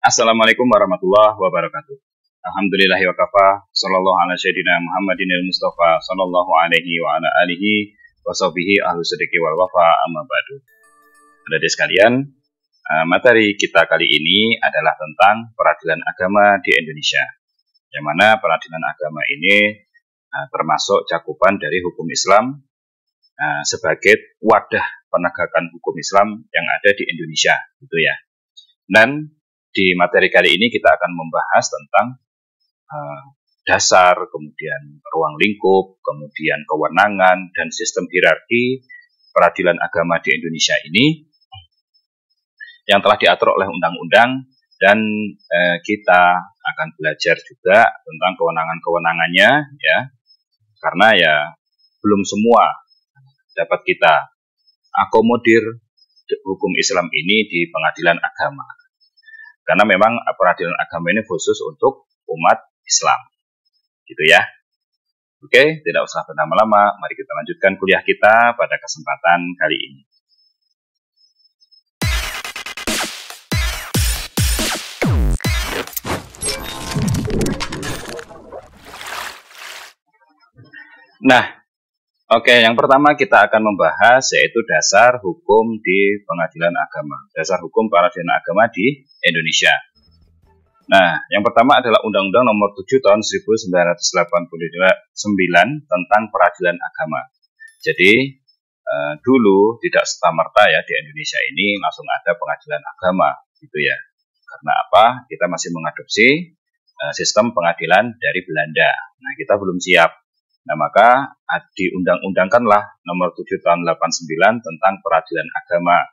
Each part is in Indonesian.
Assalamualaikum warahmatullahi wabarakatuh. Alhamdulillahi wa kafa, sallallahu ala sayyidina Muhammadinil Mustafa, sallallahu alaihi wa ala alihi wa sahbihi ahlu sidiki wal wafa, amma ba'du. Adik-adik sekalian, materi kita kali ini adalah tentang peradilan agama di Indonesia. Yang mana peradilan agama ini termasuk cakupan dari hukum Islam sebagai wadah penegakan hukum Islam yang ada di Indonesia, gitu ya. Dan di materi kali ini kita akan membahas tentang dasar, kemudian ruang lingkup, kemudian kewenangan, dan sistem hierarki peradilan agama di Indonesia ini yang telah diatur oleh undang-undang, dan kita akan belajar juga tentang kewenangan-kewenangannya, ya, karena ya belum semua dapat kita akomodir hukum Islam ini di pengadilan agama. Karena memang peradilan agama ini khusus untuk umat Islam, gitu ya. Oke, tidak usah berlama-lama, mari kita lanjutkan kuliah kita pada kesempatan kali ini. Nah, oke, yang pertama kita akan membahas yaitu dasar hukum di pengadilan agama, dasar hukum peradilan agama di Indonesia. Nah, yang pertama adalah Undang-Undang Nomor 7 Tahun 1989 tentang peradilan agama. Jadi, dulu tidak serta-merta ya di Indonesia ini langsung ada pengadilan agama, gitu ya. Karena apa? Kita masih mengadopsi sistem pengadilan dari Belanda. Nah, kita belum siap. Nah, maka diundang-undangkanlah Nomor 7 Tahun 89 tentang peradilan agama.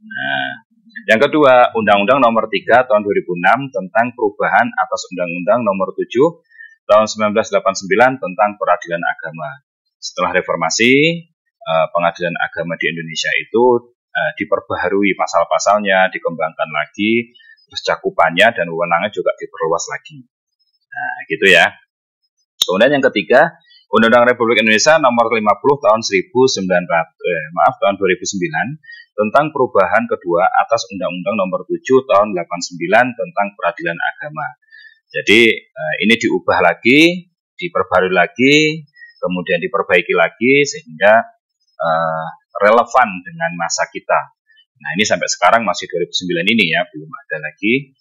Nah, yang kedua, Undang-Undang Nomor 3 Tahun 2006 tentang perubahan atas Undang-Undang Nomor 7 Tahun 1989 tentang peradilan agama. Setelah reformasi, pengadilan agama di Indonesia itu diperbaharui pasal-pasalnya, dikembangkan lagi, terus cakupannya dan wewenangnya juga diperluas lagi. Nah, gitu ya. Kemudian yang ketiga, Undang-Undang Republik Indonesia Nomor 50 Tahun 2009 tentang perubahan kedua atas Undang-Undang Nomor 7 Tahun 89 tentang peradilan agama. Jadi ini diubah lagi, diperbarui lagi, kemudian diperbaiki lagi sehingga relevan dengan masa kita. Nah, ini sampai sekarang masih 2009 ini ya, belum ada lagi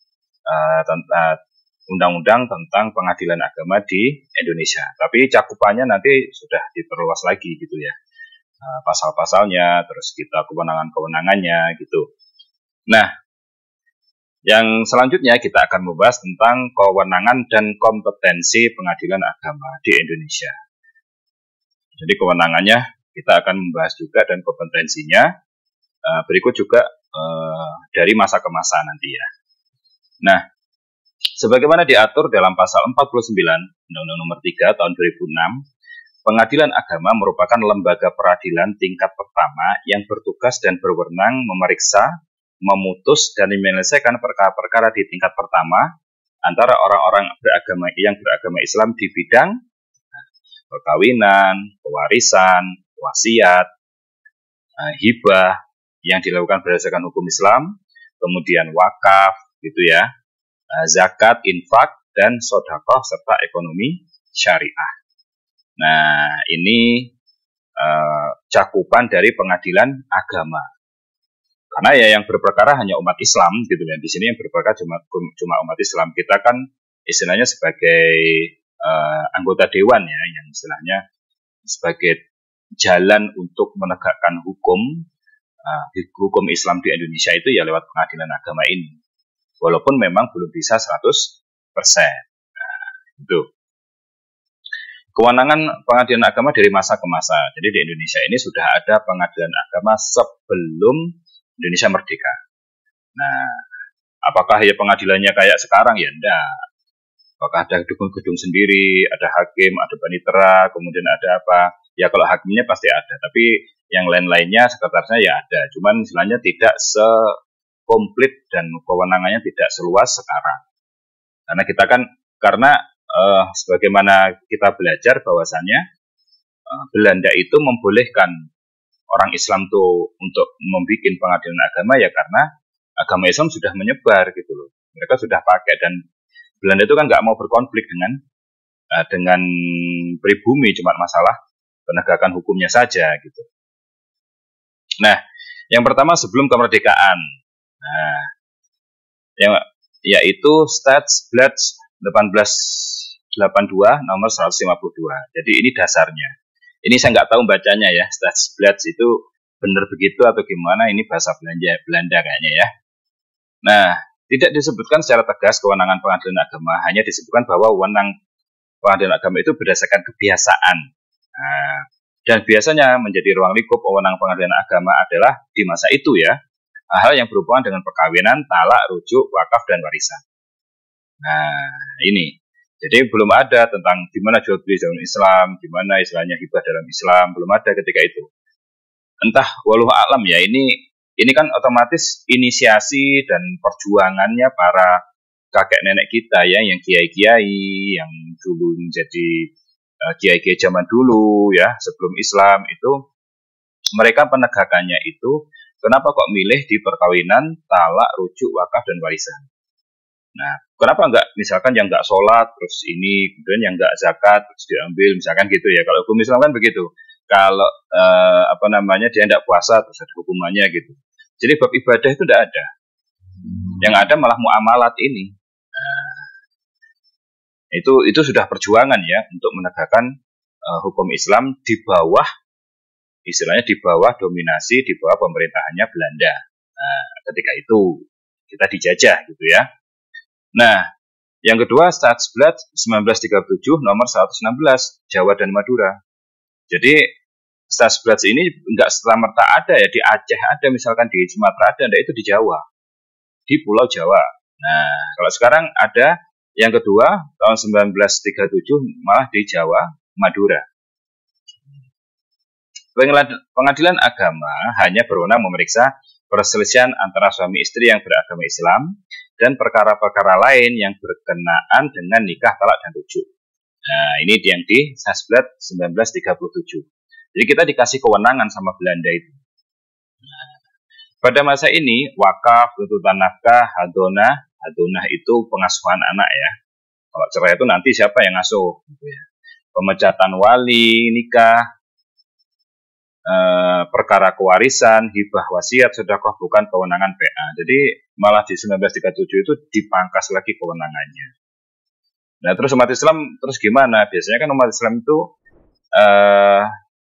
undang-undang tentang pengadilan agama di Indonesia. Tapi cakupannya nanti sudah diperluas lagi gitu ya. Pasal-pasalnya, terus kita kewenangan-kewenangannya gitu. Nah, yang selanjutnya kita akan membahas tentang kewenangan dan kompetensi pengadilan agama di Indonesia. Jadi kewenangannya kita akan membahas juga dan kompetensinya berikut juga dari masa ke masa nanti ya. Nah, sebagaimana diatur dalam pasal 49 Undang-Undang Nomor 3 Tahun 2006, pengadilan agama merupakan lembaga peradilan tingkat pertama yang bertugas dan berwenang memeriksa, memutus, dan menyelesaikan perkara-perkara di tingkat pertama antara orang-orang yang beragama Islam di bidang perkawinan, pewarisan, wasiat, hibah yang dilakukan berdasarkan hukum Islam, kemudian wakaf, gitu ya, zakat, infak, dan sedekah serta ekonomi syariah. Nah, ini cakupan dari pengadilan agama. Karena ya yang berperkara hanya umat Islam, gitu ya. Di sini yang berperkara cuma umat Islam. Kita kan istilahnya sebagai anggota dewan ya, yang istilahnya sebagai jalan untuk menegakkan hukum Islam di Indonesia itu ya lewat pengadilan agama ini. Walaupun memang belum bisa 100%. Nah, itu. Kewenangan pengadilan agama dari masa ke masa. Jadi di Indonesia ini sudah ada pengadilan agama sebelum Indonesia merdeka. Nah, apakah ya pengadilannya kayak sekarang? Ya enggak. Apakah ada gedung-gedung sendiri, ada hakim, ada panitera, kemudian ada apa? Ya kalau hakimnya pasti ada, tapi yang lain-lainnya sekretarisnya ya ada. Cuman istilahnya tidak komplit dan kewenangannya tidak seluas sekarang. Karena kita kan sebagaimana kita belajar bahwasannya Belanda itu membolehkan orang Islam tuh untuk membuat pengadilan agama ya karena agama Islam sudah menyebar gitu loh. Mereka sudah pakai, dan Belanda itu kan nggak mau berkonflik dengan pribumi, cuma masalah penegakan hukumnya saja gitu. Nah, yang pertama sebelum kemerdekaan, nah, yaitu Staatsblad 1882 nomor 152. Jadi ini dasarnya. Ini saya nggak tahu bacanya ya, Staatsblad itu benar begitu atau gimana, ini bahasa Belanda kayaknya ya. Nah, tidak disebutkan secara tegas kewenangan pengadilan agama, hanya disebutkan bahwa wewenang pengadilan agama itu berdasarkan kebiasaan. Nah, dan biasanya menjadi ruang lingkup wewenang pengadilan agama adalah di masa itu ya, hal yang berhubungan dengan perkawinan, talak, rujuk, wakaf, dan warisan. Nah, ini. Jadi belum ada tentang gimana jual beli dalam Islam, gimana istilahnya hibah dalam Islam, belum ada ketika itu. Entah walau alam ya, ini kan otomatis inisiasi dan perjuangannya para kakek nenek kita ya, yang kiai-kiai yang dulu menjadi kiai-kiai zaman dulu ya, sebelum Islam itu, mereka penegakannya itu kenapa kok milih di perkawinan, talak, rujuk, wakaf, dan warisan. Nah, kenapa enggak misalkan yang enggak sholat terus ini, kemudian yang enggak zakat terus diambil, misalkan gitu ya. Kalau hukum Islam kan begitu. Kalau dia enggak puasa terus ada hukumannya gitu. Jadi bab ibadah itu enggak ada. Yang ada malah muamalat ini. Nah, itu sudah perjuangan ya untuk menegakkan hukum Islam di bawah, istilahnya di bawah dominasi, di bawah pemerintahannya Belanda. Nah, ketika itu kita dijajah gitu ya. Nah, yang kedua Staatsblad 1937 nomor 116 Jawa dan Madura. Jadi Staatsblad ini enggak serta-merta ada ya, di Aceh ada, misalkan di Sumatera ada, enggak, itu di Jawa, di Pulau Jawa. Nah, kalau sekarang ada yang kedua tahun 1937 malah di Jawa, Madura. Pengadilan agama hanya berwenang memeriksa perselisihan antara suami istri yang beragama Islam dan perkara-perkara lain yang berkenaan dengan nikah, talak, dan rujuk. Nah, ini yang di Staatsblad 1937. Jadi kita dikasih kewenangan sama Belanda itu. Nah, pada masa ini wakaf, tuntutan nafkah, hadonah itu pengasuhan anak ya. Kalau cerai itu nanti siapa yang ngasuh gitu ya. Pemecatan wali, nikah, perkara kewarisan, hibah, wasiat, sedekah bukan kewenangan PA. Jadi malah di 1937 itu dipangkas lagi kewenangannya. Nah, terus umat Islam terus gimana? Biasanya kan umat Islam itu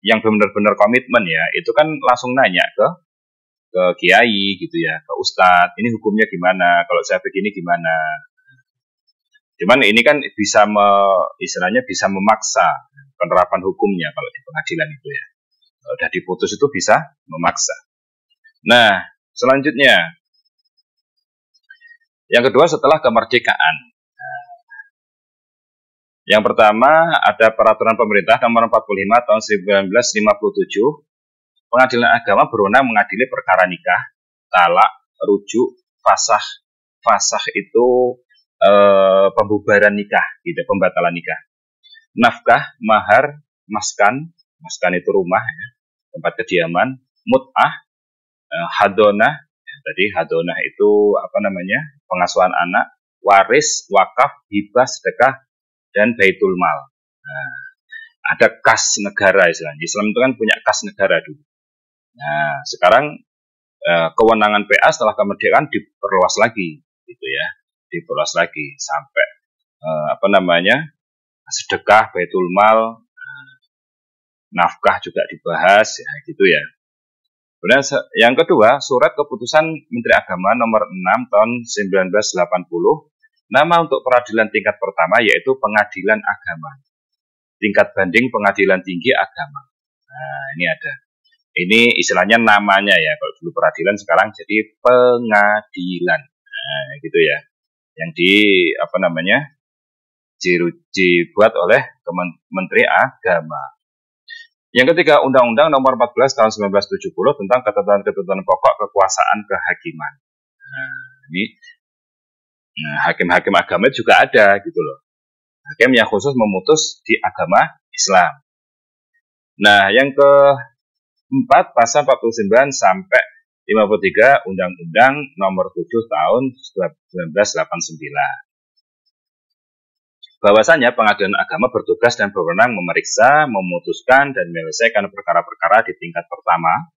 yang benar-benar komitmen ya, itu kan langsung nanya ke kiai gitu ya, ke ustadz, ini hukumnya gimana? Kalau saya begini gimana? Cuman ini kan istilahnya bisa memaksa penerapan hukumnya kalau di pengadilan itu ya. Udah diputus itu bisa memaksa. Nah, selanjutnya yang kedua setelah kemerdekaan. Yang pertama ada peraturan pemerintah nomor 45 tahun 1957. Pengadilan agama berwenang mengadili perkara nikah, talak, rujuk, fasakh. Fasakh itu pembubaran nikah, gitu, pembatalan nikah. Nafkah, mahar, maskan itu rumah ya, tempat kediaman, mut'ah, hadonah, tadi hadonah itu pengasuhan anak, waris, wakaf, hibah, sedekah, dan baitul mal. Nah, ada kas negara istilahnya. Islam itu kan punya kas negara dulu. Nah, sekarang kewenangan PA setelah kemerdekaan diperluas lagi, gitu ya, diperluas lagi sampai sedekah, baitul mal, nafkah juga dibahas, ya, gitu ya. Kemudian yang kedua, surat keputusan Menteri Agama nomor 6 tahun 1980, nama untuk peradilan tingkat pertama yaitu Pengadilan Agama. Tingkat banding Pengadilan Tinggi Agama. Nah, ini ada. Ini istilahnya namanya ya, kalau dulu peradilan sekarang jadi pengadilan. Nah, gitu ya. Yang dibuat oleh Menteri Agama. Yang ketiga, Undang-Undang Nomor 14 Tahun 1970 tentang ketentuan-ketentuan pokok kekuasaan kehakiman. Nah, ini hakim-hakim agama juga ada gitu loh. Hakim yang khusus memutus di agama Islam. Nah, yang keempat, pasal 49 sampai 53 Undang-Undang Nomor 7 Tahun 1989. Bahwasanya pengadilan agama bertugas dan berwenang memeriksa, memutuskan, dan menyelesaikan perkara-perkara di tingkat pertama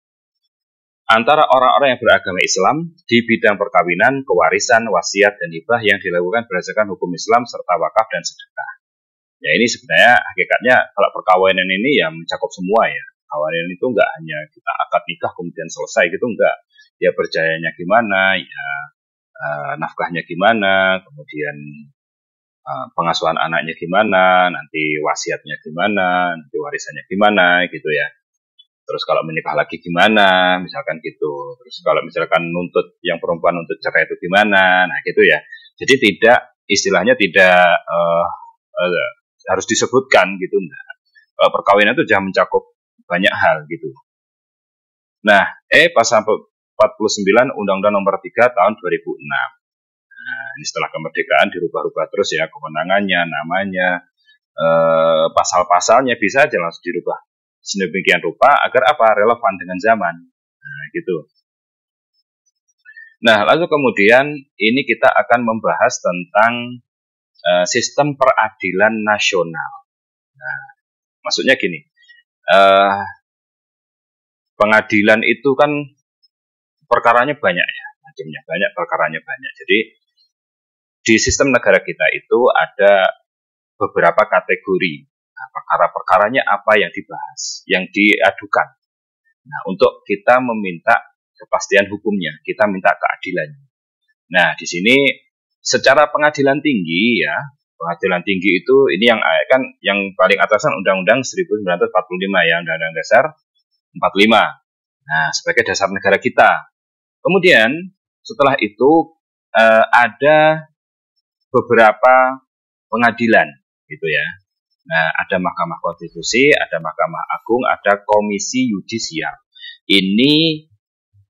antara orang-orang yang beragama Islam di bidang perkawinan, kewarisan, wasiat, dan hibah yang dilakukan berdasarkan hukum Islam serta wakaf dan sedekah. Ya, ini sebenarnya hakikatnya kalau perkawinan ini ya mencakup semua ya. Perkawinan itu enggak hanya kita akad nikah kemudian selesai gitu, enggak. Ya berjayanya gimana, ya nafkahnya gimana, kemudian pengasuhan anaknya gimana, nanti wasiatnya gimana, nanti warisannya gimana gitu ya. Terus kalau menikah lagi gimana, misalkan gitu. Terus kalau misalkan nuntut yang perempuan nuntut cerai itu gimana, nah gitu ya. Jadi tidak, istilahnya tidak harus disebutkan gitu. Nah, perkawinan itu sudah mencakup banyak hal gitu. Nah, pasal 49 Undang-Undang Nomor 3 Tahun 2006. Nah, ini setelah kemerdekaan dirubah-rubah terus ya, kewenangannya, namanya, pasal-pasalnya bisa aja langsung dirubah sedemikian rupa agar apa? Relevan dengan zaman. Nah, gitu. Nah, lalu kemudian ini kita akan membahas tentang sistem peradilan nasional. Nah, maksudnya gini, pengadilan itu kan perkaranya banyak ya, macamnya banyak, perkaranya banyak. Jadi di sistem negara kita itu ada beberapa kategori. Nah, perkara-perkaranya apa yang dibahas, yang diadukan. Nah, untuk kita meminta kepastian hukumnya, kita minta keadilannya. Nah, di sini secara pengadilan tinggi ya, pengadilan tinggi itu ini yang kan yang paling atasan Undang-Undang 1945 ya, Undang-Undang Dasar 45. Nah, sebagai dasar negara kita. Kemudian setelah itu ada beberapa pengadilan gitu ya. Nah, ada Mahkamah Konstitusi, ada Mahkamah Agung, ada Komisi Yudisial. Ini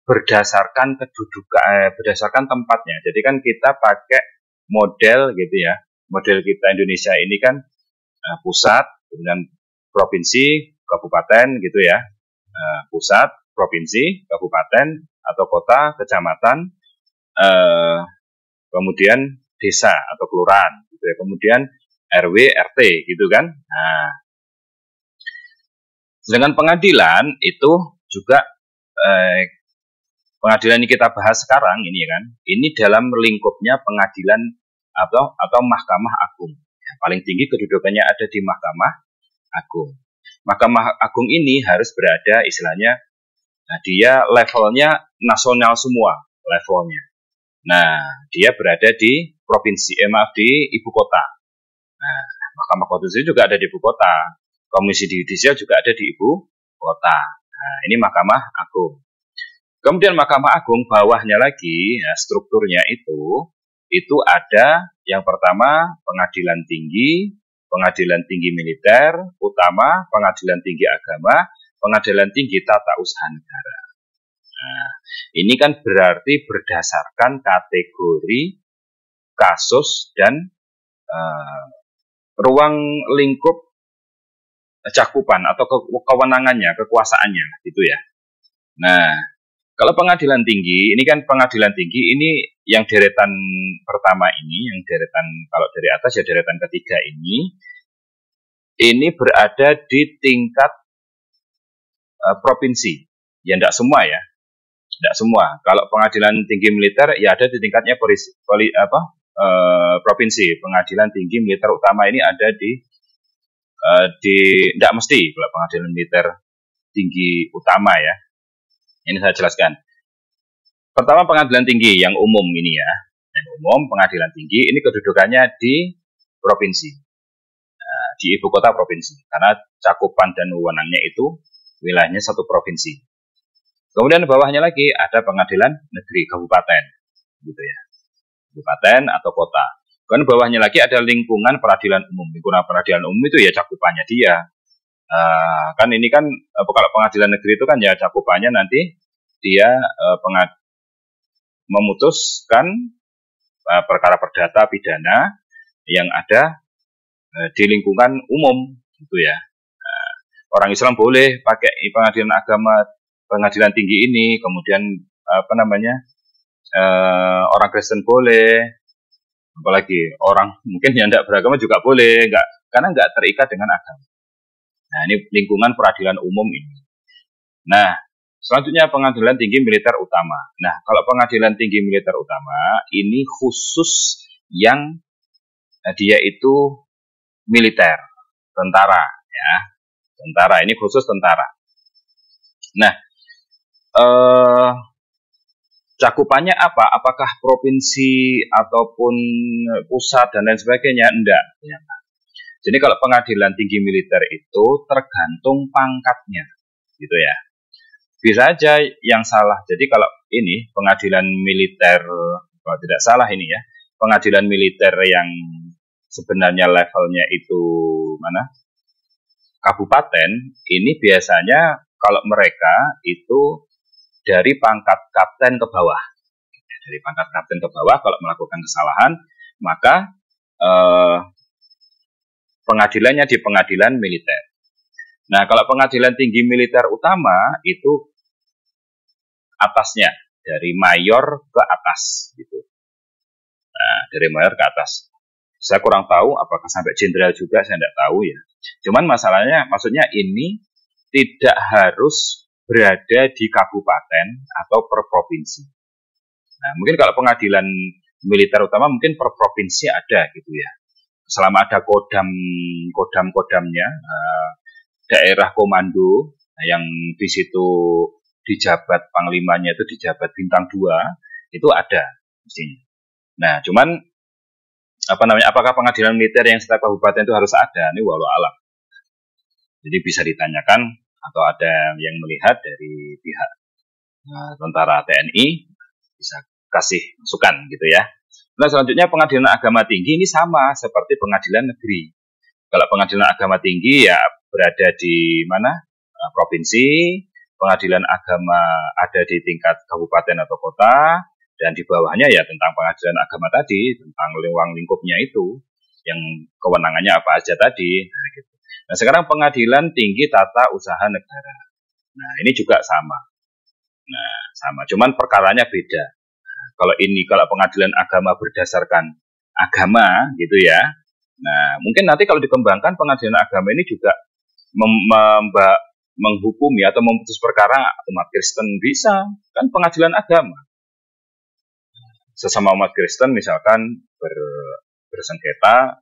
berdasarkan kedudukan, berdasarkan tempatnya. Jadi kan kita pakai model gitu ya. Model kita Indonesia ini kan pusat, kemudian provinsi, kabupaten gitu ya. Pusat, provinsi, kabupaten atau kota, kecamatan, kemudian desa atau kelurahan gitu ya. Kemudian RW, RT gitu kan. Nah, sedangkan pengadilan itu juga pengadilan yang kita bahas sekarang ini kan, ini dalam lingkupnya pengadilan atau Mahkamah Agung. Yang paling tinggi kedudukannya ada di Mahkamah Agung. Mahkamah Agung ini harus berada istilahnya, nah dia levelnya nasional semua levelnya. Nah, dia berada di provinsi, di ibu kota. Nah, Mahkamah Konstitusi juga ada di ibu kota. Komisi Yudisial juga ada di ibu kota. Nah, ini Mahkamah Agung. Kemudian Mahkamah Agung bawahnya lagi, ya, strukturnya itu ada yang pertama pengadilan tinggi militer, utama, pengadilan tinggi agama, pengadilan tinggi tata usaha negara. Nah, ini kan berarti berdasarkan kategori kasus dan ruang lingkup cakupan atau kewenangannya, kekuasaannya gitu ya. Nah, kalau pengadilan tinggi, ini kan pengadilan tinggi ini yang deretan pertama ini, yang deretan kalau dari atas ya deretan ketiga ini berada di tingkat provinsi. Ya enggak semua ya. Enggak semua. Kalau pengadilan tinggi militer ya ada di tingkatnya provinsi. Pengadilan tinggi militer utama ini ada di enggak mesti kalau pengadilan militer tinggi utama ya. Ini saya jelaskan. Pertama pengadilan tinggi yang umum ini ya. Yang umum pengadilan tinggi ini kedudukannya di provinsi. Di ibu kota provinsi. Karena cakupan dan wewenangnya itu wilayahnya satu provinsi. Kemudian bawahnya lagi ada pengadilan negeri kabupaten. Gitu ya. Kabupaten atau kota. Kemudian bawahnya lagi ada lingkungan peradilan umum. Lingkungan peradilan umum itu ya cakupannya dia. Kan ini kan kalau pengadilan negeri itu kan ya cakupannya nanti dia memutuskan perkara perdata pidana yang ada di lingkungan umum gitu ya. Orang Islam boleh pakai pengadilan agama, pengadilan tinggi ini, kemudian orang Kristen boleh, apalagi orang mungkin yang tidak beragama juga boleh, karena nggak terikat dengan agama. Nah, ini lingkungan peradilan umum ini. Nah, selanjutnya pengadilan tinggi militer utama. Nah, kalau pengadilan tinggi militer utama ini khusus yang dia itu militer, tentara, ya, tentara ini khusus tentara. Nah, cakupannya apa? Apakah provinsi ataupun pusat dan lain sebagainya? Enggak. Jadi kalau pengadilan tinggi militer itu tergantung pangkatnya, gitu ya. Bisa aja yang salah. Jadi kalau ini pengadilan militer, kalau tidak salah ini ya, pengadilan militer yang sebenarnya levelnya itu mana? Kabupaten, ini biasanya kalau mereka itu dari pangkat kapten ke bawah. Dari pangkat kapten ke bawah kalau melakukan kesalahan, maka pengadilannya di pengadilan militer. Nah, kalau pengadilan tinggi militer utama itu atasnya, dari mayor ke atas gitu. Nah, dari mayor ke atas. Saya kurang tahu apakah sampai jenderal juga, saya tidak tahu ya. Cuman maksudnya ini tidak harus berada di kabupaten atau per provinsi. Nah, mungkin kalau pengadilan militer utama mungkin per provinsi ada gitu ya. Selama ada kodamnya, daerah komando yang di situ dijabat panglimanya itu dijabat bintang 2 itu ada mestinya. Nah, cuman apakah pengadilan militer yang setiap kabupaten itu harus ada? Ini walau alam. Jadi bisa ditanyakan atau ada yang melihat dari pihak tentara TNI bisa kasih masukan gitu ya. Nah, selanjutnya pengadilan agama tinggi ini sama seperti pengadilan negeri. Kalau pengadilan agama tinggi ya berada di mana? Provinsi, pengadilan agama ada di tingkat kabupaten atau kota, dan di bawahnya ya tentang pengadilan agama tadi, tentang ruang lingkupnya itu, yang kewenangannya apa aja tadi. Nah, gitu. Nah, sekarang pengadilan tinggi tata usaha negara. Nah, ini juga sama. Nah, sama, cuman perkaranya beda. Kalau pengadilan agama berdasarkan agama gitu ya. Nah, mungkin nanti kalau dikembangkan pengadilan agama ini juga menghukumi atau memutus perkara umat Kristen bisa, kan pengadilan agama. Sesama umat Kristen misalkan bersengketa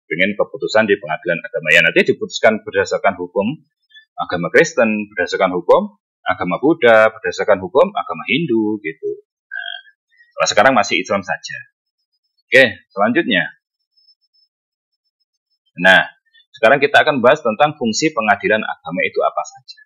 dengan keputusan di pengadilan agama. Ya nanti diputuskan berdasarkan hukum agama Kristen, berdasarkan hukum agama Buddha, berdasarkan hukum agama Hindu gitu. Kalau sekarang masih Islam saja. Oke, selanjutnya. Nah, sekarang kita akan bahas tentang fungsi pengadilan agama itu apa saja.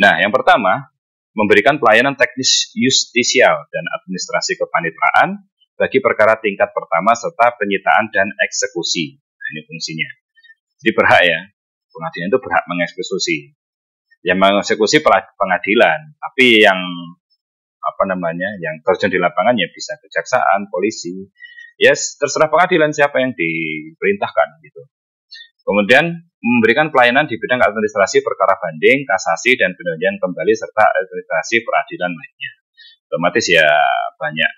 Nah, yang pertama, memberikan pelayanan teknis justisial dan administrasi kepaniteraan bagi perkara tingkat pertama serta penyitaan dan eksekusi. Nah, ini fungsinya. Jadi berhak ya, pengadilan itu berhak mengeksekusi. Yang mengeksekusi pengadilan, tapi yang yang terjun di lapangan ya bisa kejaksaan, polisi. Ya terserah pengadilan siapa yang diperintahkan gitu. Kemudian memberikan pelayanan di bidang administrasi perkara banding, kasasi dan peninjauan kembali serta administrasi peradilan lainnya. Otomatis ya banyak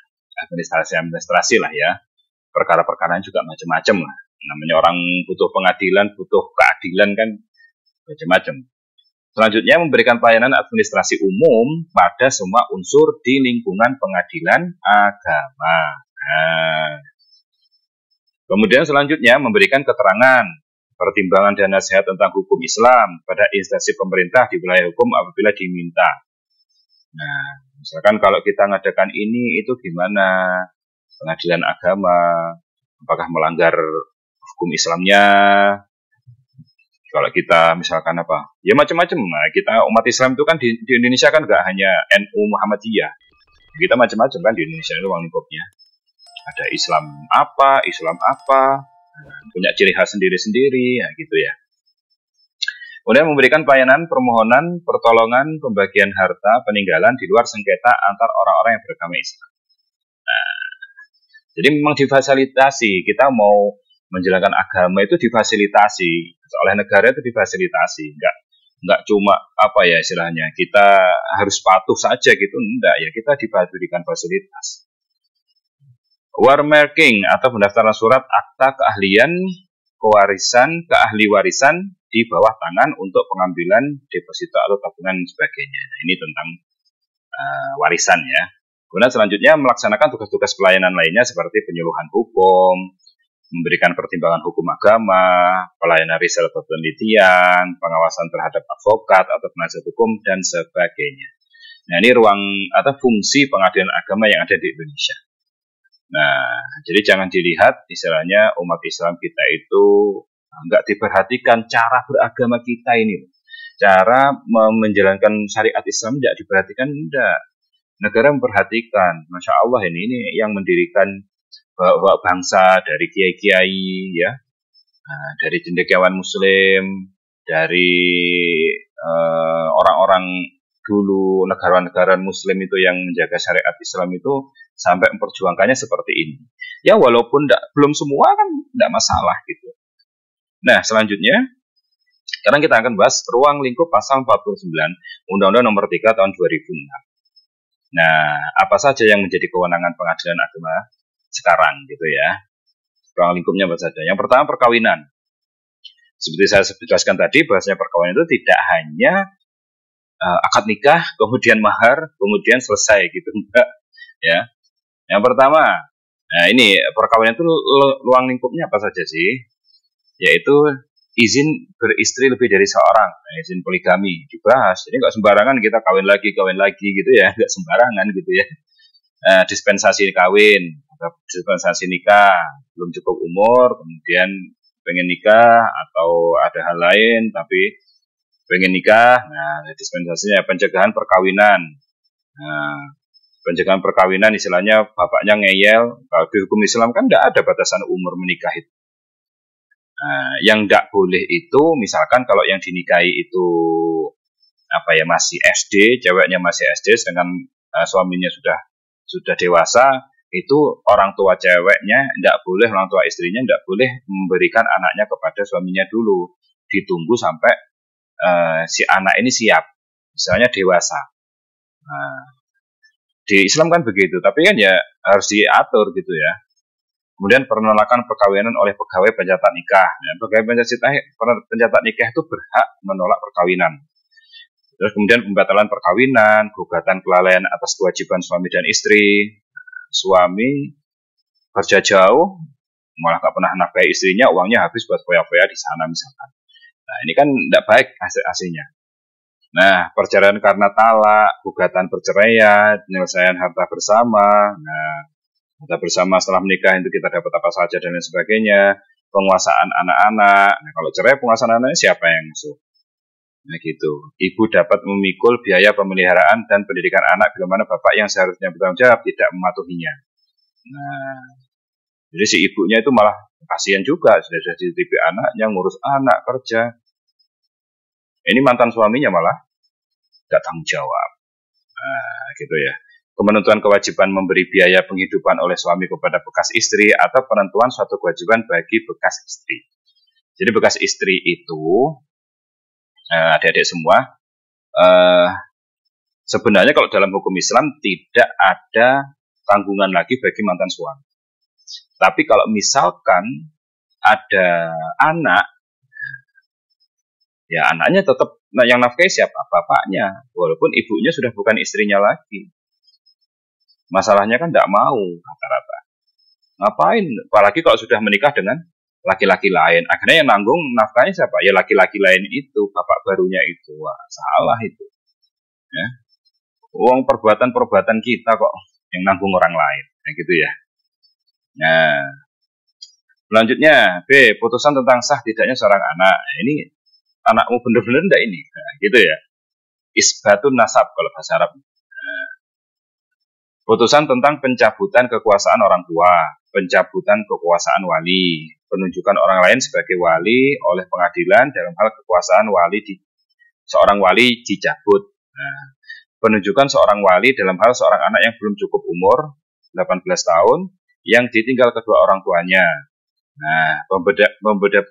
administrasi lah ya. Perkara-perkaraan juga macam-macam lah. Namanya orang butuh pengadilan, butuh keadilan kan macam-macam. Selanjutnya memberikan pelayanan administrasi umum pada semua unsur di lingkungan pengadilan agama. Nah. Kemudian selanjutnya memberikan keterangan, pertimbangan dan nasihat tentang hukum Islam pada instansi pemerintah di wilayah hukum apabila diminta. Nah, misalkan kalau kita ngadakan ini, itu gimana? Pengadilan agama, apakah melanggar hukum Islamnya? Kalau kita misalkan ya macam-macam. Nah, kita umat Islam itu kan di Indonesia kan nggak hanya NU Muhammadiyah. Kita macam-macam kan di Indonesia itu ruang lingkupnya. Ada Islam apa, punya ciri khas sendiri-sendiri, ya gitu ya. Kemudian memberikan pelayanan, permohonan, pertolongan, pembagian harta, peninggalan di luar sengketa antar orang-orang yang beragama Islam. Nah, jadi memang difasilitasi, kita mau menjalankan agama itu difasilitasi oleh negara, itu difasilitasi, nggak cuma apa ya istilahnya kita harus patuh saja gitu, enggak ya, kita diberikan fasilitas. Warmarking atau pendaftaran surat akta keahlian keahli warisan di bawah tangan untuk pengambilan deposito atau tabungan dan sebagainya. Nah, ini tentang warisan ya. Kemudian selanjutnya melaksanakan tugas-tugas pelayanan lainnya seperti penyuluhan hukum, memberikan pertimbangan hukum agama, pelayanan riset atau penelitian, pengawasan terhadap advokat atau penasihat hukum, dan sebagainya. Nah, ini ruang atau fungsi pengadilan agama yang ada di Indonesia. Nah, jadi jangan dilihat istilahnya umat Islam kita itu nggak diperhatikan cara beragama kita ini. Cara menjalankan syariat Islam tidak diperhatikan, enggak. Negara memperhatikan, Masya Allah ini yang mendirikan bapak bangsa dari kiai-kiai ya, dari cendekiawan muslim, dari orang-orang dulu negara-negara muslim itu yang menjaga syariat Islam itu sampai memperjuangkannya seperti ini. Ya walaupun belum semua kan tidak masalah gitu. Nah selanjutnya, sekarang kita akan bahas ruang lingkup pasal 49 Undang-Undang Nomor 3 Tahun 2006. Nah, apa saja yang menjadi kewenangan pengadilan agama sekarang gitu ya. Ruang lingkupnya apa saja? Yang pertama perkawinan. Seperti saya jelaskan tadi, bahasanya perkawinan itu tidak hanya akad nikah, kemudian mahar, kemudian selesai gitu, enggak ya. Yang pertama, nah ini perkawinan itu ruang lingkupnya apa saja sih? Yaitu izin beristri lebih dari seorang, izin poligami dibahas. Jadi nggak sembarangan kita kawin lagi gitu ya, nggak sembarangan gitu ya. Dispensasi kawin, dispensasi nikah, belum cukup umur, kemudian pengen nikah atau ada hal lain tapi pengen nikah. Nah, dispensasinya pencegahan perkawinan. Nah, pencegahan perkawinan istilahnya bapaknya ngeyel. Kalau di hukum Islam kan nggak ada batasan umur menikah itu. Nah, yang tidak boleh itu misalkan kalau yang dinikahi itu masih SD, ceweknya masih SD, sedangkan suaminya sudah dewasa, itu orang tua ceweknya tidak boleh, orang tua istrinya tidak boleh memberikan anaknya kepada suaminya dulu, ditunggu sampai si anak ini siap, misalnya dewasa. Nah, di Islam kan begitu, tapi kan ya harus diatur gitu ya. Kemudian penolakan perkawinan oleh pegawai pencatat nikah. Ya, pegawai pencatat nikah itu berhak menolak perkawinan. Terus kemudian pembatalan perkawinan, gugatan kelalaian atas kewajiban suami dan istri. Suami kerja jauh, malah gak pernah nafkahi istrinya, uangnya habis buat foya-foya di sana misalkan. Nah ini kan tidak baik hasilnya. Nah perceraian karena talak, gugatan perceraian, penyelesaian harta bersama. Nah harta bersama setelah menikah itu kita dapat apa saja dan lain sebagainya. Penguasaan anak-anak. Nah, kalau cerai penguasaan anaknya siapa yang masuk? Nah gitu. Ibu dapat memikul biaya pemeliharaan dan pendidikan anak bila mana bapak yang seharusnya bertanggung jawab tidak mematuhinya. Nah, jadi si ibunya itu malah kasihan juga, sudah dititipi anaknya, ngurus anak, kerja. Ini mantan suaminya malah gak tanggung jawab. Nah, gitu ya. Penentuan kewajiban memberi biaya penghidupan oleh suami kepada bekas istri atau penentuan suatu kewajiban bagi bekas istri. Jadi bekas istri itu adik-adik semua sebenarnya kalau dalam hukum Islam tidak ada tanggungan lagi bagi mantan suami. Tapi kalau misalkan ada anak, ya anaknya tetap yang nafkahi siapa? Bapaknya, walaupun ibunya sudah bukan istrinya lagi. Masalahnya kan tidak mau rata-rata. Ngapain? Apalagi kalau sudah menikah dengan laki-laki lain. Akhirnya yang nanggung nafkahnya siapa? Ya laki-laki lain itu, bapak barunya itu. Wah, salah itu. Ya. Uang perbuatan-perbuatan kita kok yang nanggung orang lain. Nah, gitu ya. Nah, selanjutnya B. Putusan tentang sah tidaknya seorang anak. Nah, ini anakmu bener-bener enggak ini? Nah, gitu ya. Isbatun nasab kalau bahasa Arab. Putusan tentang pencabutan kekuasaan orang tua, pencabutan kekuasaan wali, penunjukan orang lain sebagai wali oleh pengadilan dalam hal kekuasaan seorang wali dicabut. Nah, penunjukan seorang wali dalam hal seorang anak yang belum cukup umur 18 tahun yang ditinggal kedua orang tuanya. Nah,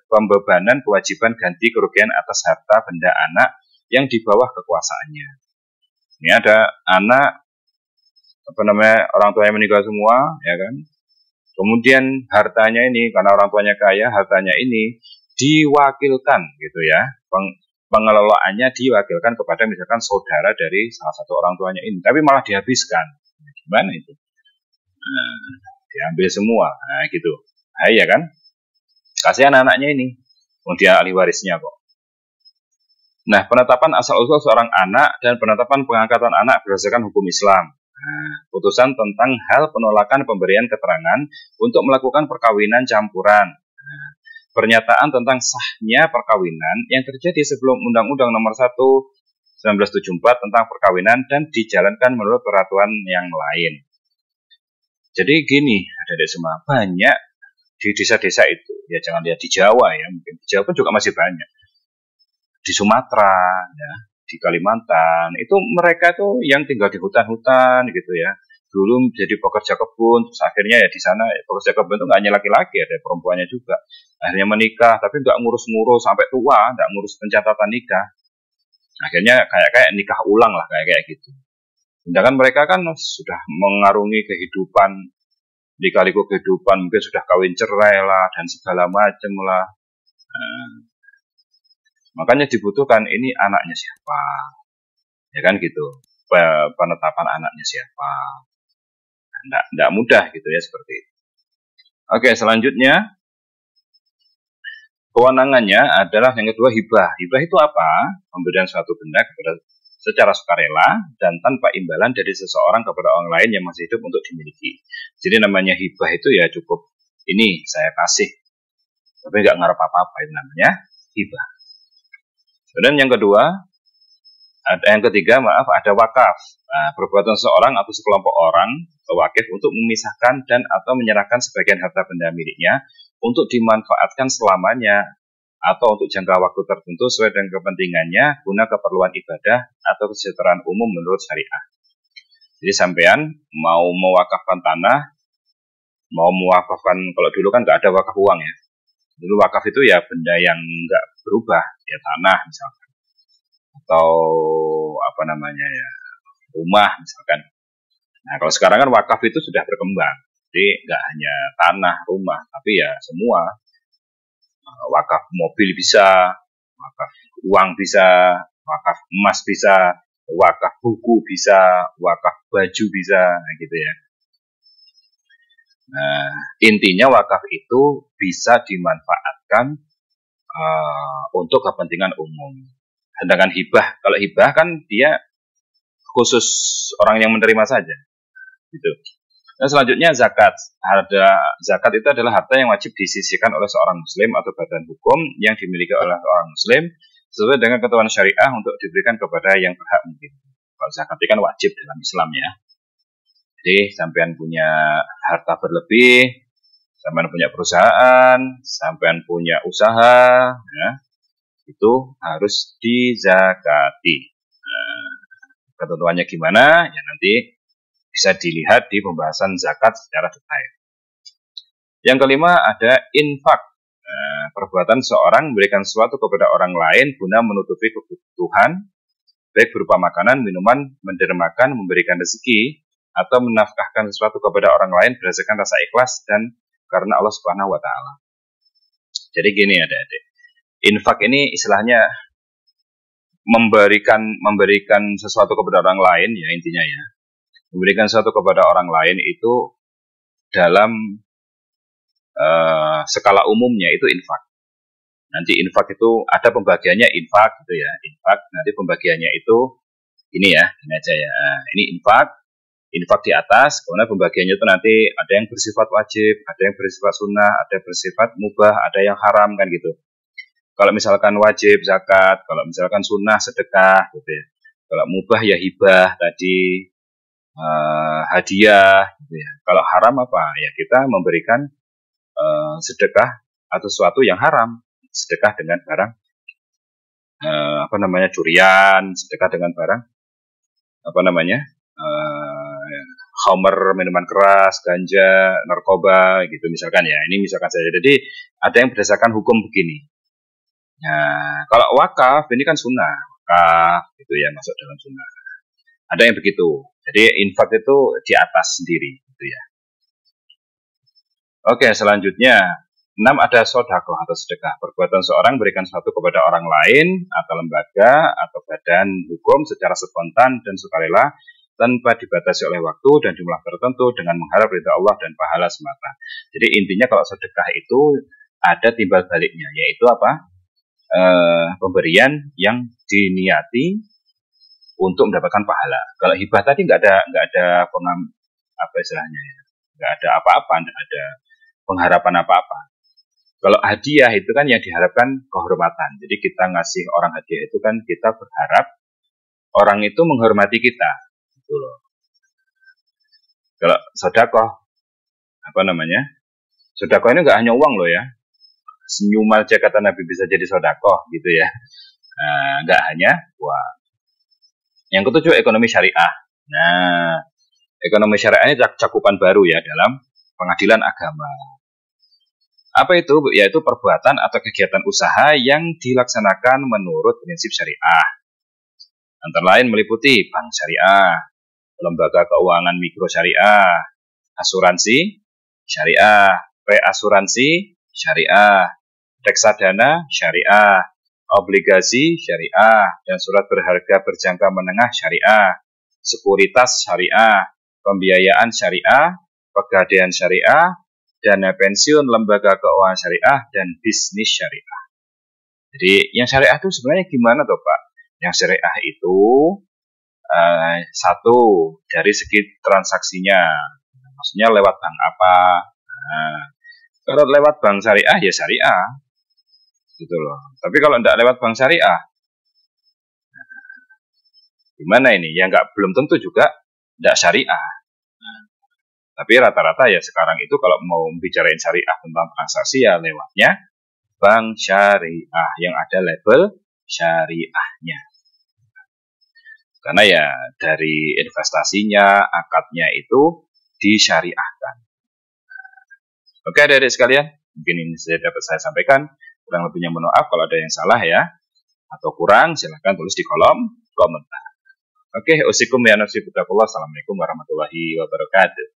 pembebanan kewajiban ganti kerugian atas harta benda anak yang di bawah kekuasaannya. Ini ada anak, orang tuanya meninggal semua, ya kan? Kemudian hartanya ini, karena orang tuanya kaya, hartanya ini diwakilkan gitu ya. Pengelolaannya diwakilkan kepada misalkan saudara dari salah satu orang tuanya ini, tapi malah dihabiskan. Gimana itu? Nah, diambil semua, nah gitu. Bahaya kan? Kasihan anaknya ini, dia ahli warisnya kok. Nah, penetapan asal-usul seorang anak dan penetapan pengangkatan anak berdasarkan hukum Islam. Nah, putusan tentang hal penolakan pemberian keterangan untuk melakukan perkawinan campuran. Nah, pernyataan tentang sahnya perkawinan yang terjadi sebelum Undang-Undang Nomor 1 1974 tentang perkawinan dan dijalankan menurut peraturan yang lain. Jadi gini, adik-adik semua, banyak di desa-desa itu, ya jangan lihat di Jawa ya, mungkin di Jawa pun juga masih banyak. Di Sumatera, ya, di Kalimantan, itu mereka tuh yang tinggal di hutan-hutan gitu ya. Dulu jadi pekerja kebun, terus akhirnya ya di sana pekerja kebun itu nggak hanya laki-laki, ada perempuannya juga. Akhirnya menikah, tapi nggak ngurus-ngurus sampai tua, nggak ngurus pencatatan nikah. Akhirnya kayak nikah ulang lah, kayak gitu. Sedangkan mereka kan sudah mengarungi kehidupan, lika-liku kehidupan, mungkin sudah kawin cerai lah, dan segala macam lah. Nah, makanya dibutuhkan ini anaknya siapa, ya kan gitu, penetapan anaknya siapa. Nggak mudah gitu ya seperti itu. Oke, selanjutnya kewenangannya adalah yang kedua hibah. Hibah itu apa? Pemberian suatu benda kepada secara sukarela dan tanpa imbalan dari seseorang kepada orang lain yang masih hidup untuk dimiliki. Jadi namanya hibah itu ya cukup ini saya kasih, tapi nggak ngarep apa-apa, itu namanya hibah. Dan yang ketiga, ada wakaf. Nah, perbuatan seorang atau sekelompok orang wakif untuk memisahkan dan atau menyerahkan sebagian harta benda miliknya untuk dimanfaatkan selamanya atau untuk jangka waktu tertentu sesuai dengan kepentingannya guna keperluan ibadah atau kesejahteraan umum menurut syariah. Jadi sampean mau mewakafkan tanah, mau mewakafkan, kalau dulu kan nggak ada wakaf uang ya. Dulu wakaf itu ya benda yang nggak berubah, ya tanah misalkan, atau rumah misalkan. Nah kalau sekarang kan wakaf itu sudah berkembang, jadi nggak hanya tanah, rumah, tapi ya semua. Wakaf mobil bisa, wakaf uang bisa, wakaf emas bisa, wakaf buku bisa, wakaf baju bisa, nah gitu ya. Nah, intinya wakaf itu bisa dimanfaatkan untuk kepentingan umum. Sedangkan hibah, kalau hibah kan dia khusus orang yang menerima saja, gitu. Dan selanjutnya zakat. Zakat itu adalah harta yang wajib disisihkan oleh seorang muslim atau badan hukum yang dimiliki oleh orang muslim sesuai dengan ketentuan syariah untuk diberikan kepada yang berhak mungkin. Kalau zakat itu kan wajib dalam Islam ya. Jadi sampean punya harta berlebih, sampean punya perusahaan, sampean punya usaha, ya, itu harus dizakati. Nah, ketentuannya gimana? Ya nanti bisa dilihat di pembahasan zakat secara detail. Yang kelima ada infak. Perbuatan seorang memberikan sesuatu kepada orang lain guna menutupi kebutuhan, baik berupa makanan, minuman, mendermakan, memberikan rezeki, atau menafkahkan sesuatu kepada orang lain berdasarkan rasa ikhlas dan karena Allah Subhanahu wa Ta'ala. Jadi gini adik-adik, infak ini istilahnya memberikan sesuatu kepada orang lain ya intinya ya. Memberikan sesuatu kepada orang lain itu dalam skala umumnya itu infak. Nanti infak itu ada pembagiannya infak gitu ya. Infak nanti pembagiannya itu ini ya, ini aja ya. Nah, ini infak di atas, kemudian pembagiannya itu nanti ada yang bersifat wajib, ada yang bersifat sunnah, ada yang bersifat mubah, ada yang haram kan gitu. Kalau misalkan wajib zakat, kalau misalkan sunnah sedekah gitu ya. Kalau mubah ya hibah tadi, hadiah gitu ya. Kalau haram apa? Ya kita memberikan sedekah atau sesuatu yang haram, sedekah dengan barang curian, sedekah dengan barang khamr, minuman keras, ganja, narkoba gitu misalkan ya. Ini misalkan saja. Jadi ada yang berdasarkan hukum begini. Nah, kalau wakaf ini kan sunnah. wakaf, gitu ya, masuk dalam sunnah. Ada yang begitu. Jadi infak itu di atas sendiri, gitu ya. Oke, selanjutnya 6 ada sodakoh atau sedekah. Perbuatan seorang berikan sesuatu kepada orang lain atau lembaga atau badan hukum secara spontan dan sukarela tanpa dibatasi oleh waktu dan jumlah tertentu dengan mengharap ridha Allah dan pahala semata. Jadi intinya kalau sedekah itu ada timbal baliknya, yaitu apa? Pemberian yang diniati untuk mendapatkan pahala. Kalau hibah tadi nggak ada apa istilahnya, nggak ada apa-apa, nggak ada pengharapan apa-apa. Kalau hadiah itu kan yang diharapkan kehormatan. Jadi kita ngasih orang hadiah itu kan kita berharap orang itu menghormati kita. Gitu loh. Kalau sedekah, apa namanya? Sedekah ini nggak hanya uang loh ya. Senyum aja kata Nabi bisa jadi sedekah gitu ya. Nggak hanya uang. Yang ketujuh ekonomi syariah. Nah, ekonomi syariah ini cakupan baru ya dalam pengadilan agama. Apa itu? Yaitu perbuatan atau kegiatan usaha yang dilaksanakan menurut prinsip syariah. Antara lain meliputi bank syariah, lembaga keuangan mikro syariah, asuransi syariah, reasuransi syariah, reksadana syariah, obligasi syariah, dan surat berharga berjangka menengah syariah, sekuritas syariah, pembiayaan syariah, pegadaian syariah, dana pensiun, lembaga keuangan syariah, dan bisnis syariah. Jadi yang syariah itu sebenarnya gimana toh Pak? Yang syariah itu satu dari segi transaksinya, maksudnya lewat bank apa? Nah, kalau lewat bank syariah ya syariah, gitu loh. Tapi kalau tidak lewat bank syariah, gimana ini? Ya belum tentu juga tidak syariah. Tapi rata-rata ya sekarang itu kalau mau bicarain syariah tentang transaksi ya lewatnya bank syariah yang ada label syariahnya. Karena ya dari investasinya, akadnya itu disyariahkan. Oke adik-adik sekalian, mungkin ini saja dapat saya sampaikan. Kurang lebihnya mohon maaf kalau ada yang salah ya. Atau kurang silahkan tulis di kolom komentar. Oke, usikum ya nafsi budakullah. Assalamualaikum warahmatullahi wabarakatuh.